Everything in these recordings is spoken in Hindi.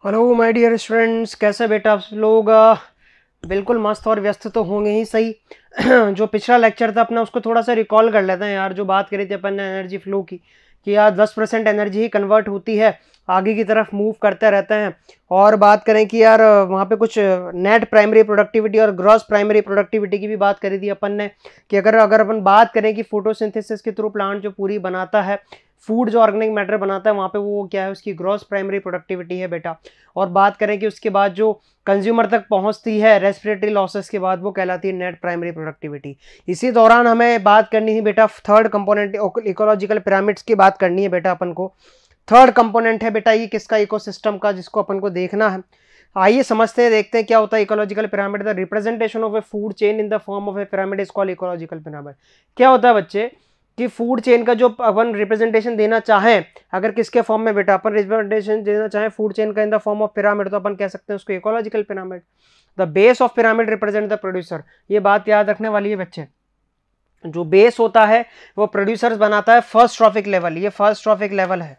हेलो माय डियर स्टूडेंट्स, कैसे बेटा आप लोग। बिल्कुल मस्त और व्यस्त तो होंगे ही सही। जो पिछला लेक्चर था अपना उसको थोड़ा सा रिकॉल कर लेते हैं यार। जो बात करी थी अपन ने एनर्जी फ्लो की कि यार 10% एनर्जी ही कन्वर्ट होती है, आगे की तरफ मूव करते रहते हैं। और बात करें कि यार वहाँ पे कुछ नेट प्राइमरी प्रोडक्टिविटी और ग्रॉस प्राइमरी प्रोडक्टिविटी की भी बात करी थी अपन ने कि अगर अगर अपन बात करें कि फोटोसिंथेसिस के थ्रू प्लांट जो पूरी बनाता है, फूड जो ऑर्गेनिक मैटर बनाता है, वहाँ पे वो क्या है, उसकी ग्रॉस प्राइमरी प्रोडक्टिविटी है बेटा। और बात करें कि उसके बाद जो कंज्यूमर तक पहुंचती है रेस्पिरेटरी लॉसेस के बाद, वो कहलाती है नेट प्राइमरी प्रोडक्टिविटी। इसी दौरान हमें बात करनी है बेटा थर्ड कंपोनेंट इकोलॉजिकल पिरामिड्स की बात करनी है बेटा अपन को। थर्ड कंपोनेंट है बेटा ये किसका, इकोसिस्टम का, जिसको अपन को देखना है। आइए समझते हैं, देखते हैं क्या होता है ecological pyramid. The representation of A food chain in the form of A pyramid is called ecological pyramid. क्या होता है बच्चे कि फूड चेन का जो अपन रिप्रेजेंटेशन देना चाहें, अगर किसके फॉर्म में बेटा अपन रिप्रेजेंटेशन देना चाहें फूड चेन का in the form of pyramid, तो अपन कह सकते हैं उसको ecological pyramid. The base of pyramid represent the producer. ये बात याद रखने वाली है बच्चे। जो बेस होता है वो प्रोड्यूसर्स बनाता है, फर्स्ट ट्रॉफिक लेवल, ये फर्स्ट ट्रॉफिक लेवल है,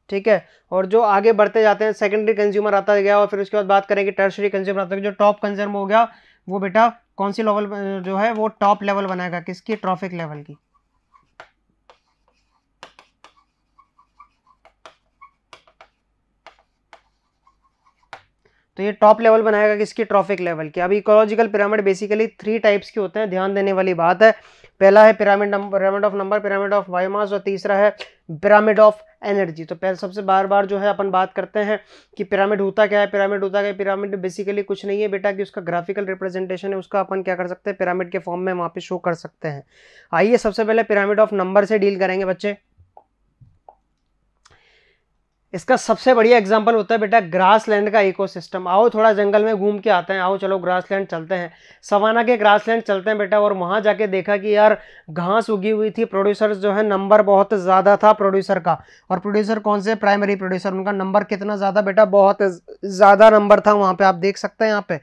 ठीक है। और जो आगे बढ़ते जाते हैं सेकेंडरी कंज्यूमर आता गया, और फिर उसके बाद बात करेंगे टर्शरी कंज्यूमर आता है। जो टॉप कंज्यूमर हो गया वो बेटा कौन सी लेवल जो है वो टॉप लेवल बनाएगा, किसकी, ट्रॉफिक लेवल की। तो ये टॉप लेवल बनाएगा किसकी, ट्रॉफिक लेवल की। अब इकोलॉजिकल पिरामिड बेसिकली 3 टाइप्स के होते हैं, ध्यान देने वाली बात है। पहला है pyramid of number, pyramid of biomass, और तीसरा है पिरामिड ऑफ एनर्जी। तो पहले सबसे बार बार जो है अपन बात करते हैं कि पिरामिड होता क्या है। पिरामिड होता क्या है, पिरामिड बेसिकली कुछ नहीं है बेटा कि उसका ग्राफिकल रिप्रेजेंटेशन है, उसका अपन क्या कर सकते हैं, पिरामिड के फॉर्म में वहाँ पे शो कर सकते हैं। आइए सबसे पहले पिरामिड ऑफ नंबर से डील करेंगे बच्चे। इसका सबसे बढ़िया एग्जांपल होता है बेटा ग्रासलैंड का इकोसिस्टम। आओ थोड़ा जंगल में घूम के आते हैं, आओ चलो ग्रासलैंड चलते हैं, सवाना के ग्रासलैंड चलते हैं बेटा। और वहां जाके देखा कि यार घास उगी हुई थी, प्रोड्यूसर्स जो है नंबर बहुत ज्यादा था प्रोड्यूसर का। और प्रोड्यूसर कौन से, प्राइमरी प्रोड्यूसर, उनका नंबर कितना ज्यादा बेटा, बहुत ज्यादा नंबर था वहां पे, आप देख सकते हैं यहाँ पे।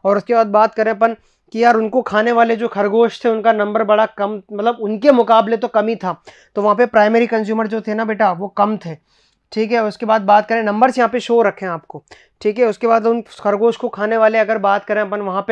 और उसके बाद बात करें अपन कि यार उनको खाने वाले जो खरगोश थे उनका नंबर बड़ा कम, मतलब उनके मुकाबले तो कम ही था। तो वहां पे प्राइमरी कंज्यूमर जो थे ना बेटा वो कम थे, ठीक है। उसके बाद बात करें, नंबर्स यहाँ पे शो रखे हैं आपको, ठीक है। उसके बाद उन खरगोश को खाने वाले अगर बात करें अपन वहाँ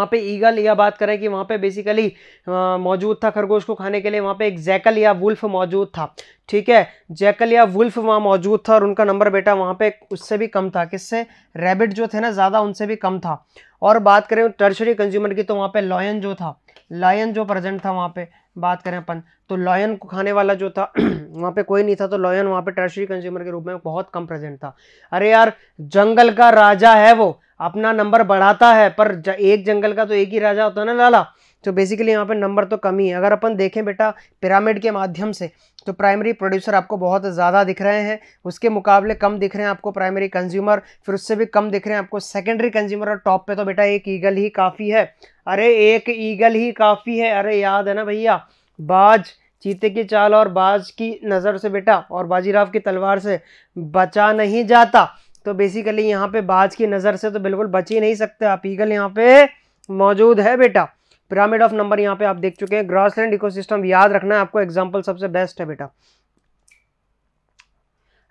पे ईगल, या बात करें कि वहाँ पे बेसिकली मौजूद था खरगोश को खाने के लिए, वहाँ पे एक जैकल या वुल्फ मौजूद था, ठीक है। जैकल या वुल्फ वहाँ मौजूद था और उनका नंबर बेटा वहाँ पे उससे भी कम था, किससे, रैबिट जो थे ना ज़्यादा, उनसे भी कम था। और बात करें टर्शरी कंज्यूमर की, तो वहाँ पे लॉयन जो था, लायन जो प्रेजेंट था वहाँ पे, बात करें अपन तो लॉयन को खाने वाला जो था वहाँ पे कोई नहीं था। तो लॉयन वहाँ पे टर्शरी कंज्यूमर के रूप में बहुत कम प्रेजेंट था। अरे यार जंगल का राजा है वो, अपना नंबर बढ़ाता है, पर एक जंगल का तो एक ही राजा होता है ना लाला। तो बेसिकली यहाँ पे नंबर तो कम ही है। अगर अपन देखें बेटा पिरामिड के माध्यम से, तो प्राइमरी प्रोड्यूसर आपको बहुत ज़्यादा दिख रहे हैं, उसके मुकाबले कम दिख रहे हैं आपको प्राइमरी कंज्यूमर, फिर उससे भी कम दिख रहे हैं आपको सेकेंडरी कंज्यूमर, और टॉप पे तो बेटा एक ईगल ही काफ़ी है। अरे एक ईगल ही काफ़ी है, अरे याद है ना भैया, बाज, चीते की चाल और बाज की नज़र से बेटा और बाजीराव की तलवार से बचा नहीं जाता। तो बेसिकली यहाँ पे बाज की नज़र से तो बिल्कुल बच ही नहीं सकते आप, ईगल यहाँ पे मौजूद है बेटा। पिरामिड ऑफ नंबर यहाँ पे आप देख चुके हैं। ग्रासलैंड इकोसिस्टम याद रखना है आपको, एग्जांपल सबसे बेस्ट है बेटा।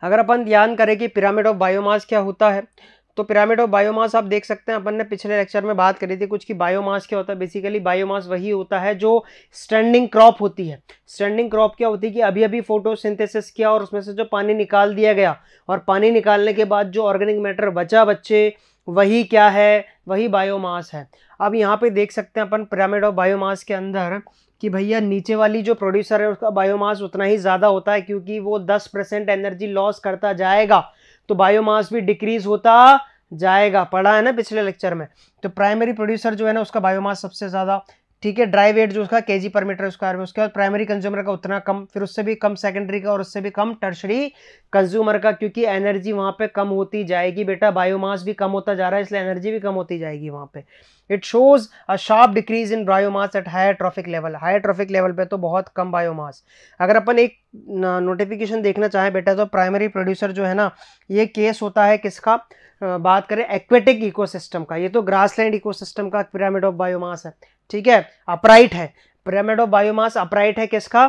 अगर अपन ध्यान करें कि पिरामिड ऑफ बायोमास क्या होता है, तो पिरामिड ऑफ बायोमास आप देख सकते हैं, अपन ने पिछले लेक्चर में बात करी थी कुछ की बायोमास क्या होता है। बेसिकली बायोमास वही होता है जो स्टैंडिंग क्रॉप होती है। स्टैंडिंग क्रॉप क्या होती है कि अभी अभी फोटोसिंथेसिस किया और उसमें से जो पानी निकाल दिया गया, और पानी निकालने के बाद जो ऑर्गेनिक मैटर बचा बच्चे, वही क्या है, वही बायोमास है। अब यहाँ पे देख सकते हैं अपन पिरामिड ऑफ बायोमास के अंदर कि भैया नीचे वाली जो प्रोड्यूसर है उसका बायोमास उतना ही ज़्यादा होता है, क्योंकि वो 10% एनर्जी लॉस करता जाएगा, तो बायोमास भी डिक्रीज होता जाएगा, पढ़ा है ना पिछले लेक्चर में। तो प्राइमरी प्रोड्यूसर जो है ना उसका बायोमास सबसे ज़्यादा, ठीक है। ड्राई वेट जो उसका केजी पर मीटर स्क्वायर में, उसके बाद प्राइमरी कंज्यूमर का उतना कम, फिर उससे भी कम सेकेंडरी का, और उससे भी कम टर्शरी कंज्यूमर का, क्योंकि एनर्जी वहाँ पे कम होती जाएगी बेटा, बायोमास भी कम होता जा रहा है, इसलिए एनर्जी भी कम होती जाएगी वहाँ पे। It shows a sharp decrease in biomass at higher trophic level. Higher trophic level पे तो बहुत कम बायोमास। अगर अपन एक नोटिफिकेशन देखना चाहें बेटा, तो प्राइमरी प्रोड्यूसर जो है ना, ये केस होता है किसका, बात करें एक्वेटिक इकोसिस्टम का। ये तो ग्रासलैंड इकोसिस्टम का पिरामिड ऑफ बायोमास है, ठीक है, अपराइट है। पिरामिड ऑफ बायोमास अपराइट है किसका,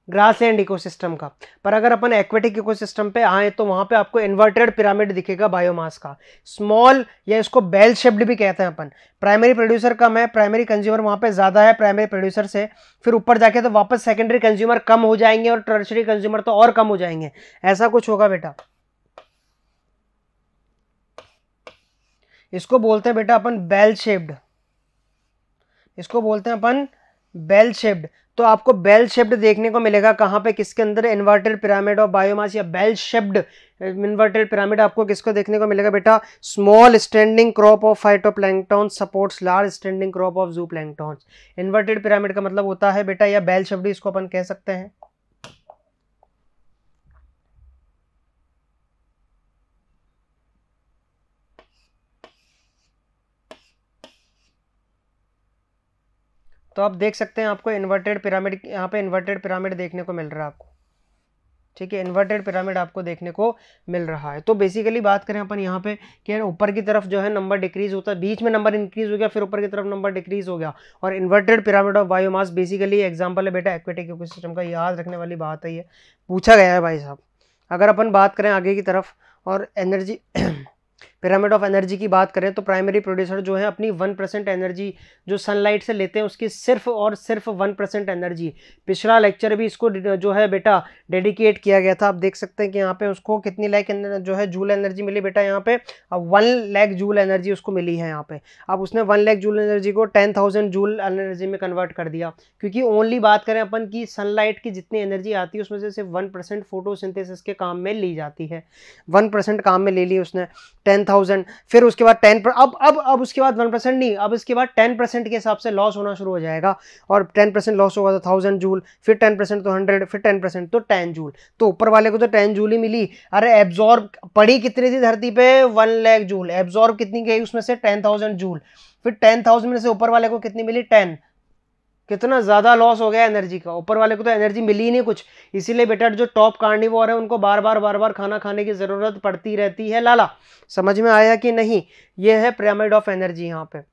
ग्रासलैंड इकोसिस्टम का। पर अगर अपन एक्वेटिक इकोसिस्टम पे आए तो वहां पे आपको इन्वर्टेड पिरामिड दिखेगा बायोमास का, स्मॉल, या इसको बेल शेप्ड भी कहते हैं अपन। प्राइमरी प्रोड्यूसर कम है, प्राइमरी कंज्यूमर वहां पे ज्यादा है प्राइमरी प्रोड्यूसर से, फिर ऊपर जाके तो वापस सेकेंडरी कंज्यूमर कम हो जाएंगे और टर्शरी कंज्यूमर तो और कम हो जाएंगे, ऐसा कुछ होगा बेटा। इसको बोलते हैं बेटा अपन बेल शेप्ड, इसको बोलते हैं अपन बेल शेप्ड। तो आपको बेल शेप्ड देखने को मिलेगा कहां पे, किसके अंदर, इन्वर्टेड पिरामिड ऑफ बायोमास या बेल शेप्ड इन्वर्टेड पिरामिड आपको किसको देखने को मिलेगा बेटा, small standing crop of phytoplankton supports large standing crop of जूप्लैंक्टन। Inverted pyramid का मतलब होता है बेटा, या बेल शेप्ड इसको अपन कह सकते हैं। तो आप देख सकते हैं आपको इन्वर्टेड पिरामिड, यहाँ पे इन्वर्टेड पिरामिड देखने को मिल रहा है आपको, ठीक है, इन्वर्टेड पिरामिड आपको देखने को मिल रहा है। तो बेसिकली बात करें अपन यहाँ पे कि ऊपर की तरफ जो है नंबर डिक्रीज होता है, बीच में नंबर इंक्रीज हो गया, फिर ऊपर की तरफ नंबर डिक्रीज हो गया। और inverted pyramid of biomass basically example है बेटा एक्वेटिक इकोसिस्टम का, याद रखने वाली बात है, ये पूछा गया है भाई साहब। अगर अपन बात करें आगे की तरफ और एनर्जी पिरामिड ऑफ एनर्जी की बात करें तो प्राइमरी प्रोड्यूसर जो है अपनी 1% एनर्जी जो सनलाइट से लेते हैं उसकी सिर्फ और सिर्फ 1% एनर्जी, पिछला लेक्चर भी इसको जो है बेटा डेडिकेट किया गया था। आप देख सकते हैं कि यहाँ पे उसको कितनी लाख जो है जूल एनर्जी मिली बेटा, यहाँ पे 1 लाख जूल एनर्जी उसको मिली है यहाँ पे। अब उसने 1 लाख जूल एनर्जी को 10,000 जूल एनर्जी में कन्वर्ट कर दिया, क्योंकि ओनली बात करें अपन की सनलाइट की जितनी एनर्जी आती है उसमें से सिर्फ 1% फोटोसिंथेसिस के काम में ली जाती है, 1% काम में ले ली उसने 10,000। फिर उसके बाद 10 अब उसके बाद 1% नहीं, अब इसके बाद 10% के हिसाब से लॉस होना शुरू हो जाएगा, और 10% लॉस होगा तो 1000 जूल, फिर 10% तो 100, फिर 10% तो 10 जूल। तो ऊपर वाले को तो 10 जूल ही मिली। अरे एब्जॉर्ब पड़ी कितनी थी धरती पे, 1 लाख जूल, एब्जॉर्ब कितनी गई उसमें से 10,000 जूल, फिर 10,000 में से ऊपर वाले को कितनी मिली 10, कितना ज्यादा लॉस हो गया एनर्जी का, ऊपर वाले को तो एनर्जी मिली ही नहीं कुछ। इसीलिए बेटा जो टॉप कार्निवोर है उनको बार बार खाना खाने की जरूरत पड़ती रहती है। लाला समझ में आया कि नहीं, ये है पिरामिड ऑफ एनर्जी। यहाँ पे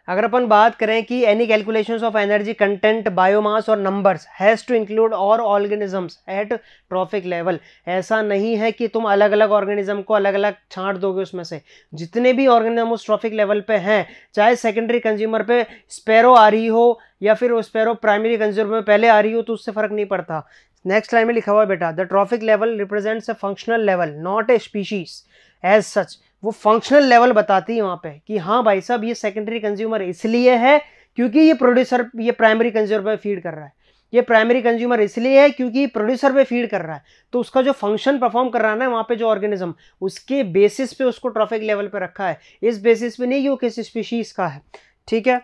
अगर अपन बात करें कि any calculations of energy content biomass और नंबर्स हैज टू इंक्लूड और ऑर्गेनिजम्स एट ट्रॉफिक लेवल, ऐसा नहीं है कि तुम अलग अलग ऑर्गेनिज्म को अलग अलग छांट दोगे, उसमें से जितने भी ऑर्गेनिज्म उस ट्रॉफिक लेवल पे हैं, चाहे सेकेंडरी कंज्यूमर पे स्पैरो आ रही हो या फिर वो स्पैरो प्राइमरी कंज्यूमर में पहले आ रही हो, तो उससे फर्क नहीं पड़ता। नेक्स्ट लाइन में लिखा हुआ है बेटा, the trophic level represents a functional level not a species as such. वो फंक्शनल लेवल बताती है वहां पे कि हाँ भाई साहब ये सेकेंडरी कंज्यूमर इसलिए है क्योंकि ये प्रोड्यूसर ये प्राइमरी कंज्यूमर पे फीड कर रहा है, ये प्राइमरी कंज्यूमर इसलिए है क्योंकि प्रोड्यूसर पे फीड कर रहा है। तो उसका जो फंक्शन परफॉर्म कर रहा है ना वहां पे जो ऑर्गेनिज्म, उसके बेसिस पे उसको ट्रॉफिक लेवल पे रखा है, इस बेसिस पे नहीं कि वो किस स्पीशीज का है, ठीक है।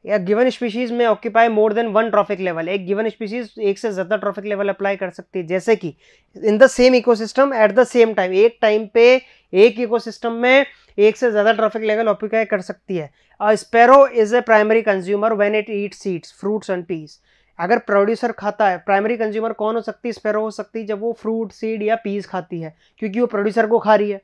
या गिवन स्पीशीज में occupy more than 1 trophic level, एक गिवन स्पीशीज एक से ज्यादा ट्रॉफिक लेवल अप्लाई कर सकती है, जैसे कि in the same ecosystem at the same time, एक टाइम पे एक इकोसिस्टम में एक से ज्यादा ट्रॉफिक लेवल ऑक्यूपाई कर सकती है। A sparrow is a primary consumer when it eats seeds fruits and peas. अगर प्रोड्यूसर खाता है, प्राइमरी कंज्यूमर कौन हो सकती है, स्पैरो हो सकती है जब वो फ्रूट सीड या पीस खाती है, क्योंकि वो प्रोड्यूसर को खा रही है।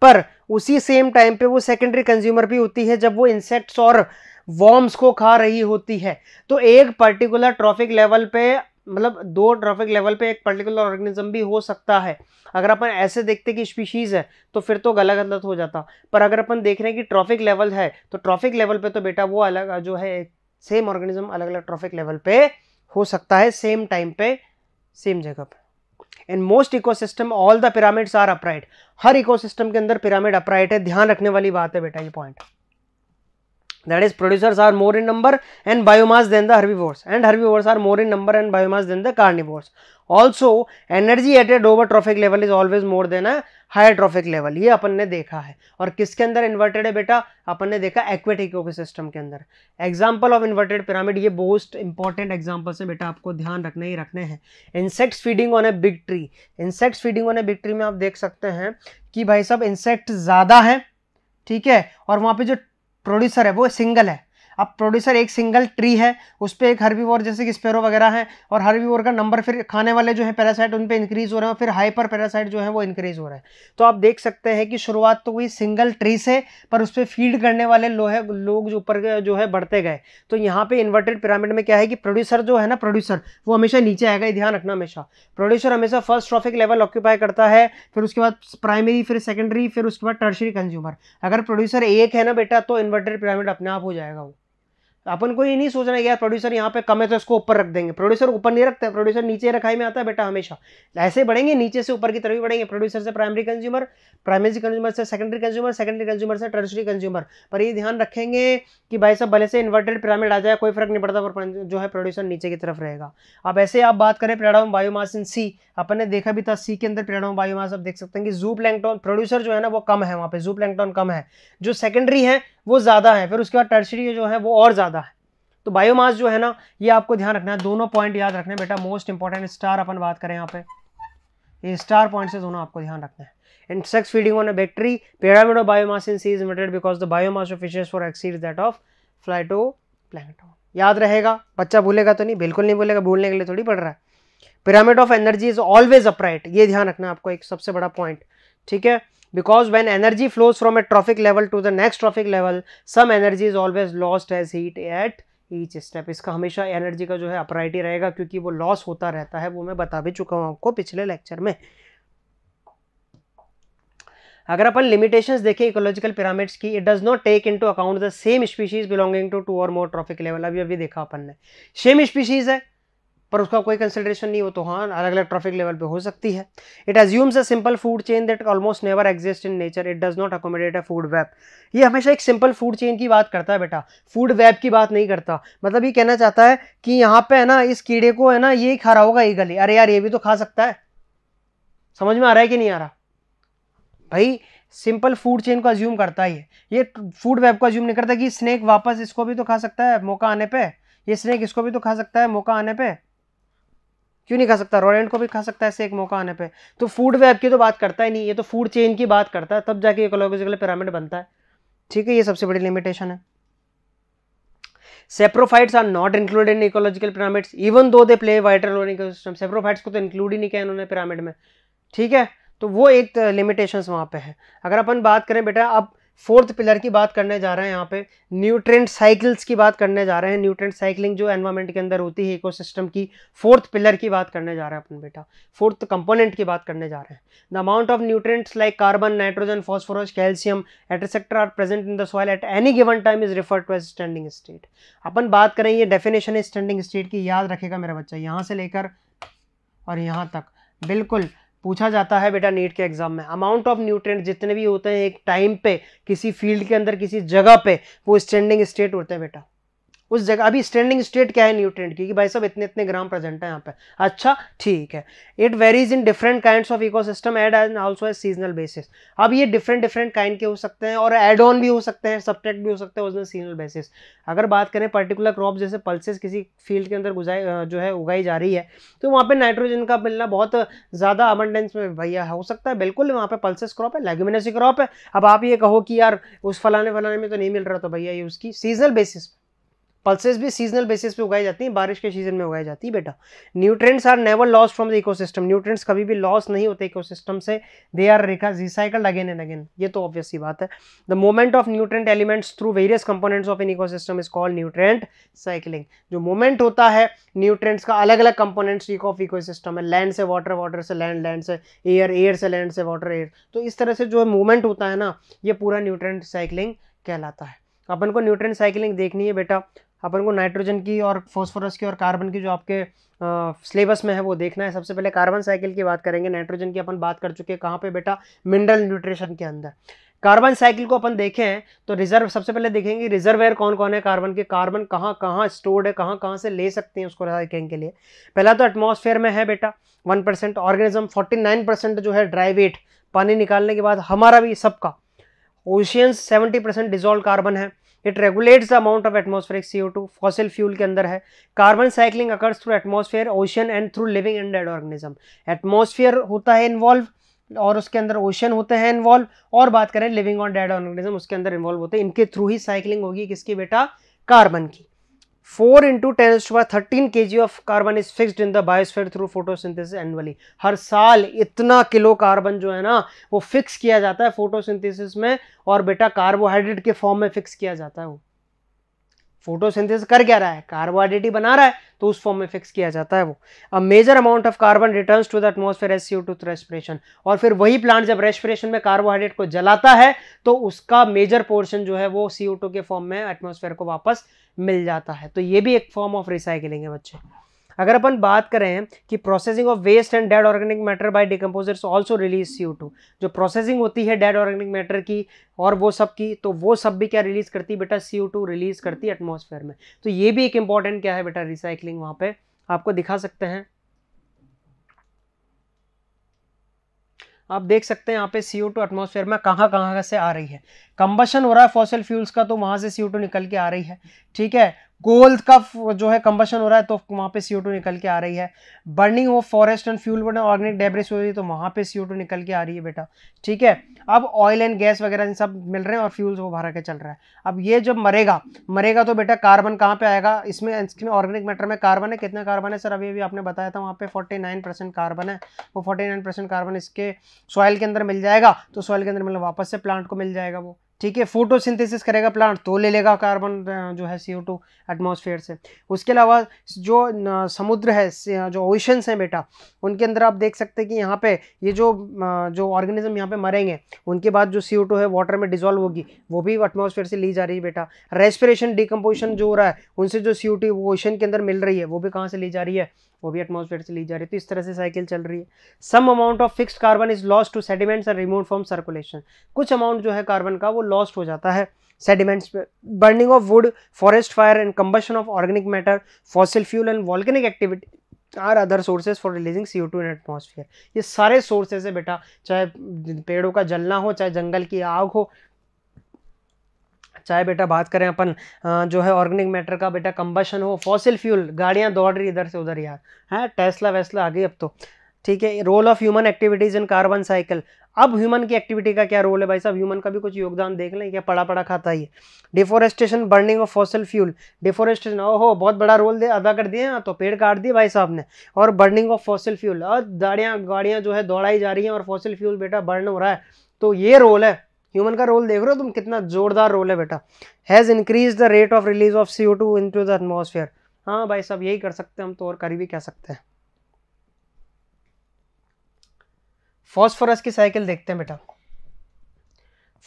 पर उसी सेम टाइम पे वो सेकेंडरी कंज्यूमर भी होती है जब वो इंसेक्ट्स और वॉर्म्स को खा रही होती है। तो एक पर्टिकुलर ट्रॉफिक लेवल पे, मतलब 2 ट्रॉफिक लेवल पे एक पर्टिकुलर ऑर्गेनिज्म भी हो सकता है। अगर अपन ऐसे देखते कि स्पीशीज है तो फिर तो गलत गलत हो जाता, पर अगर अपन देख रहे हैं कि ट्रॉफिक लेवल है तो ट्रॉफिक लेवल पे तो बेटा वो अलग जो है सेम ऑर्गेनिज्म अलग अलग ट्रॉफिक लेवल पे हो सकता है, सेम टाइम पे सेम जगह पे। In most ecosystem all the pyramids are upright. हर इकोसिस्टम के अंदर पिरामिड अपराइट है, ध्यान रखने वाली बात है बेटा ये point. That is, producers are more in number and biomass than the herbivores, and herbivores are more in number and biomass than the carnivores. Also, energy at a lower trophic level is always more than a higher trophic level. ये अपन ने देखा है। और किसके अंदर इन्वर्टेड है बेटा, अपन ने देखा एक्वेटिक इकोसिस्टम के अंदर। एग्जाम्पल ऑफ इन्वर्टेड पिरामिड, ये मोस्ट इंपॉर्टेंट एग्जाम्पल्स है बेटा, आपको ध्यान रखने ही रखने हैं। Insects feeding on a big tree, insects feeding on a big tree में आप देख सकते हैं कि भाई साहब इंसेक्ट ज्यादा है, ठीक है, और वहां पे जो प्रोड्यूसर है वो सिंगल है। अब प्रोड्यूसर एक सिंगल ट्री है, उस पर एक हर्बीवोर जैसे कि स्पेरो वगैरह है, और हर्बीवोर का नंबर फिर खाने वाले जो है पैरासाइट उन पे इंक्रीज हो रहे हैं, फिर हाइपर पैरासाइट जो है वो इंक्रीज हो रहे हैं। तो आप देख सकते हैं कि शुरुआत तो हुई सिंगल ट्री से, पर उस पर फीड करने वाले लोग जो ऊपर जो है बढ़ते गए। तो यहाँ पे इन्वर्टेड पिरामिड में क्या है कि प्रोड्यूसर जो है ना, प्रोड्यूसर वो हमेशा नीचे आएगा, ध्यान रखना हमेशा। प्रोड्यूसर हमेशा फर्स्ट ट्रॉफिक लेवल ऑक्यूपाई करता है, फिर उसके बाद प्राइमरी, फिर सेकेंडरी, फिर उसके बाद टर्शियरी कंज्यूमर। अगर प्रोड्यूसर एक है ना बेटा, तो इन्वर्टेड पिरामिड अपने आप हो जाएगा। वो अपन को ये नहीं सोचना है यार प्रोड्यूसर यहाँ पे कम है तो इसको ऊपर रख देंगे। प्रोड्यूसर ऊपर नहीं रखता है, प्रोड्यूसर नीचे रखाई में आता है बेटा हमेशा। ऐसे बढ़ेंगे नीचे से ऊपर की तरफ ही बढ़ेंगे, प्रोड्यूसर से प्राइमरी कंज्यूमर, प्राइमरी कंज्यूमर से सेकेंडरी कंज्यूमर, सेकेंडरी कंज्यूमर से टर्शियरी कंज्यूमर। पर ये ध्यान रखेंगे कि भाई साहब भले से इन्वर्टेड पिरामिड आ जाए कोई फर्क नहीं पड़ता, पर जो है प्रोड्यूसर नीचे की तरफ रहेगा। अब ऐसे आप बात करें प्रेडाडम बायोमास इन सी, अपन ने देखा भी था सी के अंदर प्रेडाडम बायोमास। आप देख सकते हैं कि जूप्लैंक्टन प्रोड्यूसर जो है ना वो कम है, वहाँ पे जूप्लैंक्टन कम है, जो सेकेंडरी है वो ज्यादा है, फिर उसके बाद टर्शियरी जो है वो और ज्यादा है। तो बायोमास जो है ना ये आपको ध्यान रखना है, दोनों पॉइंट याद रखना है बेटा, मोस्ट इंपॉर्टेंट। स्टार अपन बात करें यहाँ पे, ये स्टार पॉइंट से दोनों आपको ध्यान रखना है। Insects feeding on a bacteria, pyramid of biomass in sea is emitted because the biomass of fishes for exceeds that of phytoplankton। याद रहेगा, बच्चा भूलेगा तो नहीं, बिल्कुल नहीं भूलेगा, भूलने के लिए थोड़ी पढ़ रहा है। Pyramid of energy is always upright, ये ध्यान रखना है आपको, एक सबसे बड़ा पॉइंट, ठीक है। Because when energy flows from a trophic level to the next trophic level, some energy is always lost as heat at each step. इसका हमेशा एनर्जी का जो है अपराइट ही रहेगा, क्योंकि वो लॉस होता रहता है, वो मैं बता भी चुका हूं आपको पिछले लेक्चर में। अगर अपन लिमिटेशंस देखें इकोलॉजिकल पिरामिड्स की, it does not take into account the same species belonging to 2 और मोर ट्रॉफिक लेवल। अभी देखा अपन ने, सेम स्पीशीज है पर उसका कोई कंसिडरेशन नहीं हो, तो हाँ अलग अलग ट्रॉफिक लेवल पे हो सकती है। It assumes a simple food chain that almost never exist in nature, it does not accommodate a food web. ये हमेशा एक सिंपल फूड चेन की बात करता है बेटा, फूड वेब की बात नहीं करता। मतलब ये कहना चाहता है कि यहाँ पे है ना, इस कीड़े को है ना ये खा रहा होगा ईगल, अरे यार ये भी तो खा सकता है। समझ में आ रहा है कि नहीं आ रहा भाई? सिंपल फूड चेन को अज्यूम करता है ये फूड वेब को अज्यूम नहीं करता कि स्नेक वापस इसको भी तो खा सकता है मौका आने पे, ये स्नेक इसको भी तो खा सकता है मौका आने पे, क्यों नहीं खा सकता? रोडेंट को भी खा सकता है ऐसे एक मौका आने पे। तो फूड वेब की तो बात करता ही नहीं, ये तो फूड चेन की बात करता है, तब जाके इकोलॉजिकल पिरामिड बनता है, ठीक है। ये सबसे बड़ी लिमिटेशन है। Saprophytes are not included in ecological pyramids even though they play vital role in ecosystem. Saprophytes को तो इंक्लूड ही नहीं किया इन्होंने पिरामिड में, ठीक है। तो वो एक लिमिटेशंस वहाँ पे है। अगर अपन बात करें बेटा, अब फोर्थ पिलर की बात करने जा रहे हैं, यहाँ पे न्यूट्रिएंट साइकिल्स की बात करने जा रहे हैं। न्यूट्रिएंट साइकिलिंग जो एनवायरमेंट के अंदर होती है इकोसिस्टम की, फोर्थ पिलर की बात करने जा रहे हैं अपन बेटा, फोर्थ कंपोनेंट की बात करने जा रहे हैं। The amount of nutrients like carbon, nitrogen, phosphorus, calcium etcetera are present in the soil at any given time is referred to as standing state. अपन बात करें, ये डेफिनेशन है स्टैंडिंग स्टेट की, याद रखेगा मेरा बच्चा, यहाँ से लेकर और यहाँ तक बिल्कुल पूछा जाता है बेटा नीट के एग्जाम में। अमाउंट ऑफ न्यूट्रिएंट जितने भी होते हैं एक टाइम पे किसी फील्ड के अंदर किसी जगह पे, वो स्टैंडिंग स्टेट होते हैं बेटा उस जगह। अभी स्टैंडिंग स्टेट क्या है न्यूट्रिएंट की कि भाई साहब इतने इतने ग्राम प्रेजेंट है यहाँ पे, अच्छा ठीक है। It varies in different kinds of ecosystem add and also as seasonal basis. अब ये डिफरेंट काइंड के हो सकते हैं और एड ऑन भी हो सकते हैं, सब्ट्रैक्ट भी हो सकते हैं उसमें सीजनल बेसिस। अगर बात करें पर्टिकुलर क्रॉप जैसे पल्सेस किसी फील्ड के अंदर जो है उगाई जा रही है, तो वहाँ पे नाइट्रोजन का मिलना बहुत ज़्यादा अबंडेंस में भैया हो सकता है, बिल्कुल वहाँ पे पल्सेस क्रॉप है, लेग्यूमिनेसी क्रॉप है। अब आप ये कहो कि यार उस फलाने में तो नहीं मिल रहा, तो भैया ये उसकी सीजनल बेसिस, पल्सेस भी सीजनल बेसिस पे उगाई जाती हैं, बारिश के सीजन में उगाई जाती है बेटा। Nutrients are never lost from the ecosystem. Nutrients कभी भी लॉस नहीं होते इकोसिस्टम से, they are recycled again and again, ये तो ऑब्वियस सी बात है। The movement of nutrient elements through various components of an ecosystem is called nutrient cycling. जो मूवमेंट होता है न्यूट्रिएंट्स का अलग अलग कंपोनेंट्स ऑफ इकोसिस्टम है, लैंड से वाटर, वाटर से लैंड, लैंड से एयर, एयर से लैंड से वाटर, एयर, तो इस तरह से जो मूवमेंट होता है ना, ये पूरा न्यूट्रिएंट साइकिलिंग कहलाता है। अपन को न्यूट्रिएंट साइकिलिंग देखनी है बेटा, अपन को नाइट्रोजन की और फॉस्फोरस की और कार्बन की जो आपके सिलेबस में है वो देखना है। सबसे पहले कार्बन साइकिल की बात करेंगे, नाइट्रोजन की अपन बात कर चुके हैं कहाँ पे बेटा, मिनरल न्यूट्रिशन के अंदर। कार्बन साइकिल को अपन देखें तो रिजर्व, सबसे पहले देखेंगे रिजर्वेयर कौन कौन है कार्बन के, कार्बन कहाँ कहाँ स्टोर्ड है, कहाँ कहाँ से ले सकते हैं उसको देखेंगे के लिए। पहला तो एटमॉस्फेयर में है बेटा 1%, ऑर्गेनिज्म 49% जो है ड्राई वेट, पानी निकालने के बाद हमारा भी सबका। ओशियंस 70% डिजोल्व कार्बन है। It regulates the amount of atmospheric CO2, fossil fuel के अंदर है। Carbon cycling occurs through atmosphere, ocean and through living and dead organism. Atmosphere होता है इन्वॉल्व और उसके अंदर ओशियन होते हैं इन्वॉल्व, और बात करें लिविंग और डेड ऑर्गेनिज्म उसके अंदर इन्वॉल्व होते हैं। इनके थ्रू ही साइकिलिंग होगी किसकी बेटा, कार्बन की। 4 × 10⁻13 kg of carbon is fixed in the biosphere through photosynthesis annually. हर साल इतना किलो कार्बन जो है ना वो फिक्स किया जाता है फोटोसिंथेसिस में, और बेटा कार्बोहाइड्रेट के फॉर्म में फिक्स किया जाता है। वो फोटोसिंथेसिस कर क्या रहा है, कार्बोहाइड्रेट ही बना रहा है, तो उस फॉर्म में फिक्स किया जाता है वो। A major amount of carbon returns to the atmosphere as CO2 through respiration. और फिर वही प्लांट जब रेस्पिरेशन में कार्बोहाइड्रेट को जलाता है तो उसका मेजर पोर्शन जो है वो CO2 के फॉर्म में एटमॉस्फेयर को वापस मिल जाता है। तो ये भी एक फॉर्म ऑफ रिसाइकलिंग है बच्चे। अगर अपन बात करें कि processing of waste and dead organic matter by decomposers also release CO2, जो प्रोसेसिंग होती है डेड ऑर्गेनिक मैटर की और वो सब की, तो वो सब भी क्या रिलीज करती है बेटा, CO2 रिलीज करती है एटमॉस्फेयर में। तो ये भी एक इंपॉर्टेंट क्या है बेटा, रिसाइकलिंग वहां पे आपको दिखा सकते हैं। आप देख सकते हैं यहाँ पे CO2 एटमॉस्फेयर में कहाँ से आ रही है। कंबशन हो रहा है फॉसिल फ्यूल्स का, तो वहां से CO2 निकल के आ रही है, ठीक है। कोल का जो है कंबशन हो रहा है तो वहां पे CO2 निकल के आ रही है। Burning of forest and fuel burn organic debris हो रही है तो वहां पे CO2 निकल के आ रही है बेटा, ठीक है। अब ऑयल एंड गैस वगैरह सब मिल रहे हैं और फ्यूल्स वो भरा के चल रहा है। अब ये जब मरेगा तो बेटा कार्बन कहाँ पे आएगा, इसमें ऑर्गेनिक मैटर में कार्बन है। कितना कार्बन है सर, अभी आपने बताया था वहाँ पे 49% कार्बन है। वो 49% कार्बन इसके सॉइल के अंदर मिल जाएगा, तो सॉइल के अंदर मतलब वापस से प्लांट को मिल जाएगा वो, ठीक है। फोटोसिंथेसिस करेगा प्लांट तो ले लेगा कार्बन जो है CO2 एटमॉस्फेयर से। उसके अलावा जो समुद्र है, जो ओशंस हैं बेटा, उनके अंदर आप देख सकते हैं कि यहाँ पे ये जो ऑर्गेनिज्म यहाँ पे मरेंगे उनके बाद जो CO2 है वाटर में डिजोल्व होगी, वो भी एटमॉस्फेयर से ली जा रही है बेटा। रेस्पिरेशन डिकम्पोजिशन जो हो रहा है उनसे जो CO2 वो ओशन के अंदर मिल रही है वो भी कहाँ से ली जा रही है, वो भी एटमॉस्फेयर से ली जा रही है। तो इस तरह से साइकिल चल रही है। Some amount of fixed carbon is lost to sediments and removed from circulation. कुछ अमाउंट जो है कार्बन का वो लॉस्ट हो जाता है सेडिमेंट्स पे। Burning of wood, forest fire and combustion of organic matter, fossil fuel and volcanic activity are other sources for releasing CO2 in atmosphere. ये सारे सोर्सेज है बेटा, चाहे पेड़ों का जलना हो, चाहे जंगल की आग हो, चाहे बेटा बात करें अपन जो है ऑर्गेनिक मैटर का बेटा कंबशन हो, फॉसिल फ्यूल, गाड़ियां दौड़ रही इधर से उधर यार, है टेस्ला वेस्ला आ गई अब तो, ठीक है। Role of human activities in carbon cycle. अब ह्यूमन की एक्टिविटी का क्या रोल है भाई साहब, ह्यूमन का भी कुछ योगदान देख लें, क्या पड़ा खाता है ये। Deforestation, burning of fossil fuel, deforestation, ओहो बहुत बड़ा रोल अदा कर दिए, तो पेड़ काट दिए भाई साहब ने। और बर्निंग ऑफ फॉसिल फ्यूल, और गाड़ियां जो है दौड़ाई जा रही हैं और फॉसिल फ्यूल बेटा बर्न हो रहा है, तो ये रोल है ह्यूमन का। रोल देख रहे हो तुम, कितना जोरदार रोल है बेटा। Has increase the rate of release of CO2 into the atmosphere. हाँ भाई साहब यही कर सकते हैं हम तो, और कर भी क्या सकते हैं। फॉस्फोरस की साइकिल देखते हैं बेटा।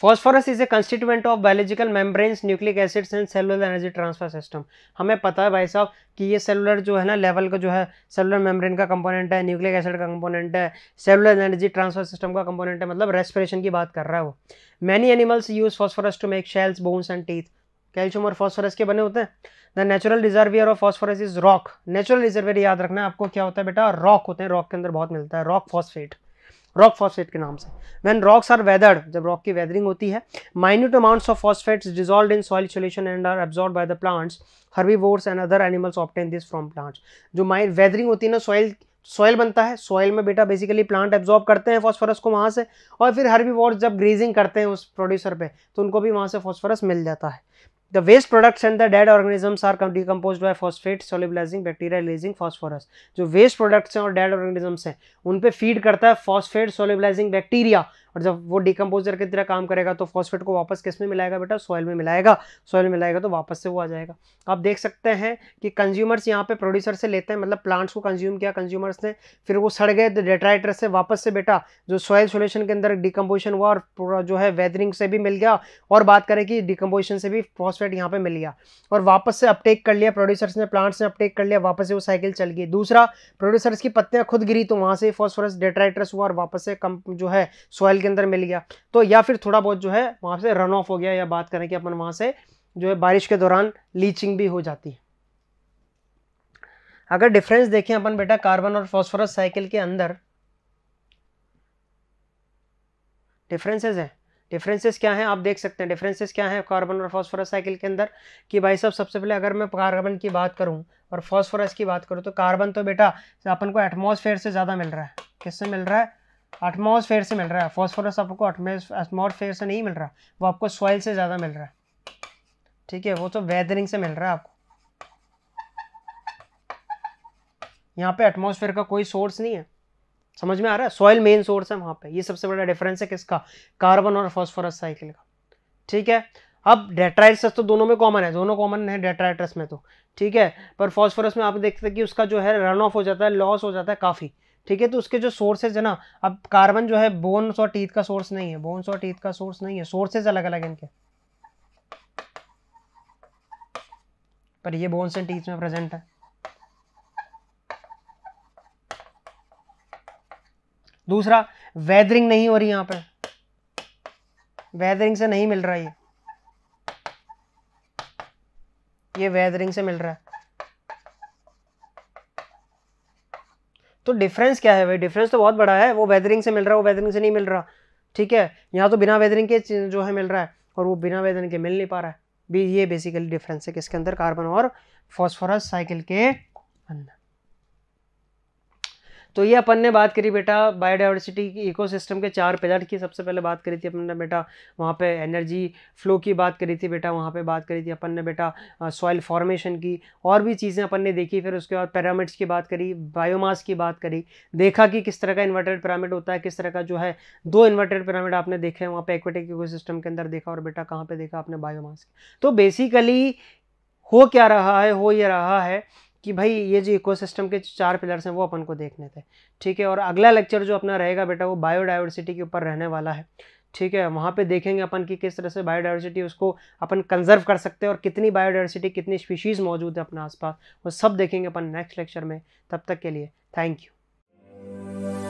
Phosphorus is a constituent of biological membranes, nucleic acids and cellular energy transfer system. हमें पता है भाई साहब कि ये सेलुलर जो है ना लेवल का जो है सेलुलर मेम्ब्रेन का कंपोनेंट है, न्यूक्लिक एसिड का कंपोनेंट है, सेलुलर एनर्जी ट्रांसफर सिस्टम का कंपोनेंट है, मतलब रेस्पिरेशन की बात कर रहा है वो। Many animals use phosphorus to make shells, bones and teeth. Calcium और फॉस्फोरस के बने होते हैं। The natural reservoir of phosphorus is rock. Natural reservoir याद रखना है आपको, क्या होता है बेटा, रॉक होते हैं, रॉक के अंदर बहुत मिलता है, रॉक फॉस्फेट, रॉक फॉस्फेट के नाम से। व्हेन रॉक्स आर वेदर्ड, जब रॉक की वेदरिंग होती है, minute amounts of phosphates dissolved in soil solution and are absorbed by the plants, herbivores and other animals obtain this from plants. जो वेदरिंग होती है ना, सॉइल बनता है, सॉइल में बेटा बेसिकली प्लांट एब्जॉर्ब करते हैं फॉस्फोरस को वहां से, और फिर हर्बीवोर्स जब ग्रीजिंग करते हैं उस प्रोड्यूसर पे तो उनको भी वहां से फॉस्फोरस मिल जाता है। The waste products and the dead organisms are decomposed by phosphate solubilizing bacteria releasing phosphorus। जो वेस्ट प्रोडक्ट्स हैं और डेड ऑर्गेनिजम्स हैं उन पे फीड करता है फॉस्फेट सोल्यूबलाइजिंग बैक्टीरिया, और जब वो डिकम्पोजर की तरह काम करेगा तो फॉस्फेट को वापस किस में मिलाएगा बेटा, सॉइल में मिलाएगा, सॉइल में मिलाएगा तो वापस से वो आ जाएगा। आप देख सकते हैं कि कंज्यूमर्स यहाँ पे प्रोड्यूसर से लेते हैं, मतलब प्लांट्स को कंज्यूम किया कंज्यूमर्स ने, फिर वो सड़ गए डेट्राइटर्स से, वापस से बेटा जो सॉइल सोल्यूशन के अंदर डिकम्पोजिशन हुआ और पूरा जो है वेदरिंग से भी मिल गया, और बात करें कि डिकम्पोजिशन से भी फॉस्फेट यहाँ पे मिल गया, और वापस से अपटेक कर लिया प्रोड्यूसर्स ने, प्लांट्स ने अपटेक कर लिया, वापस से वो साइकिल चल गई। दूसरा, प्रोड्यूसर्स की पत्तियां खुद गिरी तो वहां से फॉस्फोरस डेट्राइटर्स हुआ और वापस से कम जो है सॉइल के अंदर मिल गया, तो या फिर थोड़ा बहुत जो है वहां से रन ऑफ हो गया, या बात करें कि अपन वहां से जो है बारिश के दौरान लीचिंग भी हो जाती है। अगर डिफरेंस देखें अपन बेटा कार्बन और फॉस्फोरस साइकिल के अंदर, डिफरेंसेस है। डिफरेंसेस क्या हैं आप देख सकते हैं, डिफरेंसेस क्या हैं कार्बन और फॉस्फोरस साइकिल के अंदर, कि भाई साहब सबसे पहले अगर मैं कार्बन की बात करूं और फॉस्फोरस की बात करूं, तो कार्बन तो बेटा अपन को एटमॉस्फेयर से ज़्यादा मिल रहा है। किससे मिल रहा है, एटमॉस्फेयर से मिल रहा है। फॉस्फोरस आपको एटमॉस्फेयर से नहीं मिल रहा, वो आपको सॉइल से ज़्यादा मिल रहा है। ठीक है, वो तो वेदरिंग से मिल रहा है आपको। यहाँ पे एटमॉस्फेयर का कोई सोर्स नहीं है, समझ में आ रहा है? सॉइल मेन सोर्स है वहाँ पे। ये सबसे बड़ा डिफरेंस है किसका? कार्बन और फॉस्फोरस साइकिल का। ठीक है, अब डेट्राइट्स तो दोनों में कॉमन है, दोनों कॉमन है डेट्राइट्स में तो, ठीक है। पर फॉस्फोरस में आप देखते हैं कि उसका जो है रन ऑफ हो जाता है, लॉस हो जाता है काफ़ी, ठीक है। तो उसके जो सोर्सेज है ना, अब कार्बन जो है बोन्स और टीथ का सोर्स नहीं है, बोन्स और टीथ का सोर्स नहीं है, सोर्सेज अलग अलग इनके, पर ये बोन्स एंड टीथ में प्रेजेंट है। दूसरा, वेदरिंग नहीं हो रही यहाँ पे, वेदरिंग से नहीं मिल रहा ये वेदरिंग से मिल रहा है। तो डिफरेंस क्या है भाई? डिफरेंस तो बहुत बड़ा है, वो वेदरिंग से मिल रहा है, वो वेदरिंग से नहीं मिल रहा, ठीक है। यहाँ तो बिना वेदरिंग के जो है मिल रहा है, और वो बिना वेदरिंग के मिल नहीं पा रहा है भी। ये बेसिकली डिफरेंस है किसके अंदर? कार्बन और फॉस्फोरस साइकिल के अंदर। तो ये अपन ने बात करी बेटा बायोडाइवर्सिटी की, इकोसिस्टम के 4 पिलर की। सबसे पहले बात करी थी अपन ने बेटा वहाँ पे एनर्जी फ्लो की बात करी थी बेटा, वहाँ पे बात करी थी अपन ने बेटा सॉइल फॉर्मेशन की, और भी चीज़ें अपन ने देखी। फिर उसके बाद पिरामिड्स की बात करी, बायोमास की बात करी, देखा कि किस तरह का इन्वर्टेड पिरामिड होता है, किस तरह का जो है 2 इन्वर्टेड पिरामिड आपने देखे हैं वहाँ पे एक्वेटिक इकोसिस्टम के अंदर देखा। और बेटा कहाँ पे देखा आपने? बायोमास। तो बेसिकली हो क्या रहा है? हो ये रहा है कि भाई ये जो इकोसिस्टम के 4 पिलर्स हैं वो अपन को देखने थे, ठीक है। और अगला लेक्चर जो अपना रहेगा बेटा वो बायोडाइवर्सिटी के ऊपर रहने वाला है, ठीक है। वहाँ पे देखेंगे अपन कि किस तरह से बायोडाइवर्सिटी उसको अपन कंजर्व कर सकते हैं, और कितनी बायोडाइवर्सिटी, कितनी स्पीशीज़ मौजूद है अपने आसपास, वो सब देखेंगे अपन नेक्स्ट लेक्चर में। तब तक के लिए थैंक यू।